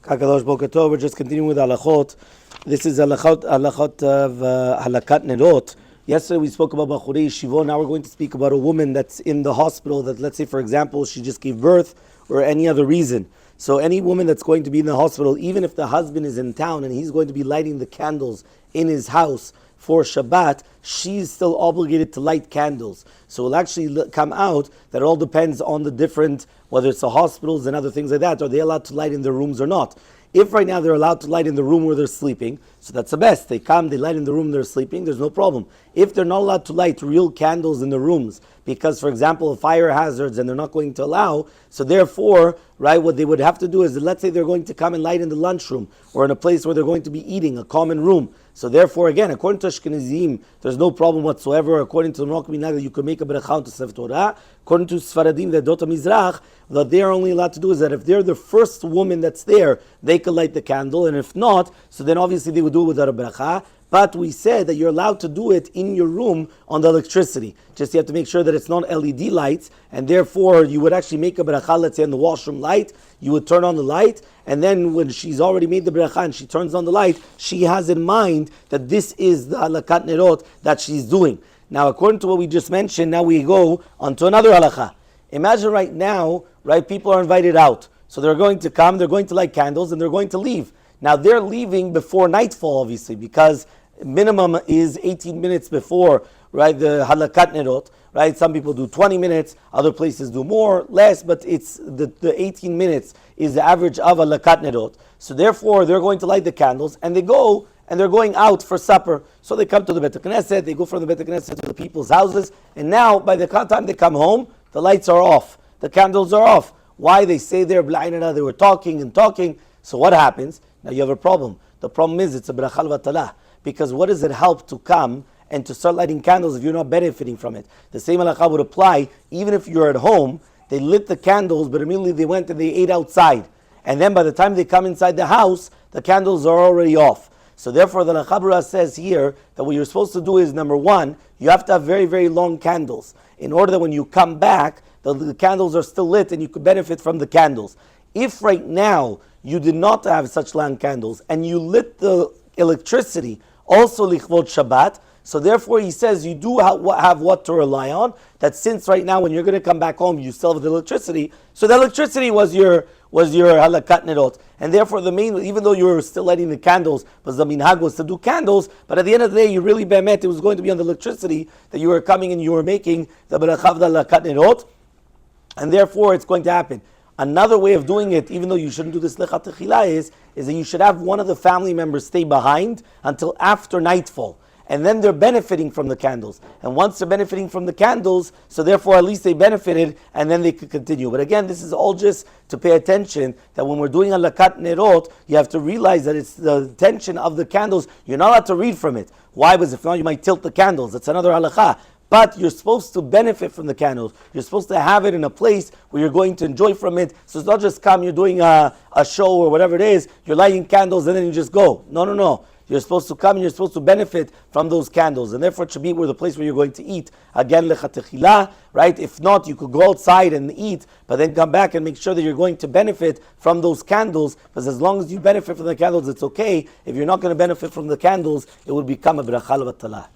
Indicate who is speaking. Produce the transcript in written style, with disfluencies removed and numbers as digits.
Speaker 1: Kakadosh Boker Tov. We're just continuing with halachot. This is halachot of halakat nerot. Yesterday we spoke about Bachurei Yeshivo. Now we're going to speak about a woman that's in the hospital that, let's say, for example, she just gave birth or any other reason. So any woman that's going to be in the hospital, even if the husband is in town and he's going to be lighting the candles in his house for Shabbat, she's still obligated to light candles. So it'll actually come out that it all depends on the different, whether it's the hospitals and other things like that, are they allowed to light in their rooms or not. If right now they're allowed to light in the room where they're sleeping, so that's the best. They come, they light in the room they're sleeping, there's no problem. If they're not allowed to light real candles in the rooms, because, for example, fire hazards and they're not going to allow, so therefore, right, what they would have to do is, let's say they're going to come and light in the lunchroom or in a place where they're going to be eating, a common room. So therefore, again, according to Ashkenazim, there's no problem whatsoever. According to the Moroccan Minhag, you could make a bracha on Sefer Torah. According to Sfaradim, the Dota Mizrach, what they are only allowed to do is that if they're the first woman that's there, they could light the candle, and if not, so then obviously they would do it without a bracha. But we said that you're allowed to do it in your room on the electricity. Just you have to make sure that it's not LED lights, and therefore you would actually make a bracha, let's say on the washroom light, you would turn on the light, and then when she's already made the bracha and she turns on the light, she has in mind that this is the halakat nerot that she's doing. Now, according to what we just mentioned, now we go on to another halakha. Imagine right now, right, people are invited out. So they're going to come, they're going to light candles, and they're going to leave. Now they're leaving before nightfall, obviously, because minimum is 18 minutes before, right, the halakat nerot, right? Some people do 20 minutes, other places do more, less, but it's the 18 minutes is the average of halakat nerot. So therefore, they're going to light the candles, and they go, and they're going out for supper. So they come to the Bet Knesset, they go from the Bet Knesset to the people's houses, and now, by the time they come home, the lights are off, the candles are off. Why? They say they're blinded, they were talking and talking. So what happens? Now you have a problem. The problem is it's a bracha v'talah. Because what does it help to come and to start lighting candles if you're not benefiting from it? The same halakha would apply even if you're at home. They lit the candles, but immediately they went and they ate outside. And then by the time they come inside the house, the candles are already off. So therefore the Lachabra says here that what you're supposed to do is, number one, you have to have very, very long candles in order that when you come back, the candles are still lit and you could benefit from the candles. If right now you did not have such long candles and you lit the electricity also lichvot Shabbat, so therefore he says you do have what to rely on, that since right now when you're going to come back home you still have the electricity, so the electricity was your halakat nerot, and therefore the main, even though you were still lighting the candles, but the minhag was to do candles, but at the end of the day you really bemet, it was going to be on the electricity that you were coming and you were making the bracha of the halakat nerot, and therefore it's going to happen. Another way of doing it, even though you shouldn't do this lechat techila, is that you should have one of the family members stay behind until after nightfall. And then they're benefiting from the candles. And once they're benefiting from the candles, so therefore at least they benefited, and then they could continue. But again, this is all just to pay attention that when we're doing a halakat nerot, you have to realize that it's the intention of the candles. You're not allowed to read from it. Why? Because if not, you might tilt the candles. That's another halakha. But you're supposed to benefit from the candles. You're supposed to have it in a place where you're going to enjoy from it. So it's not just come, you're doing a show or whatever it is, you're lighting candles and then you just go. No. You're supposed to come and you're supposed to benefit from those candles. And therefore it should be where the place where you're going to eat. Again, lechat techila, right? If not, you could go outside and eat, but then come back and make sure that you're going to benefit from those candles. Because as long as you benefit from the candles, it's okay. If you're not going to benefit from the candles, it will become a bracha v'talah.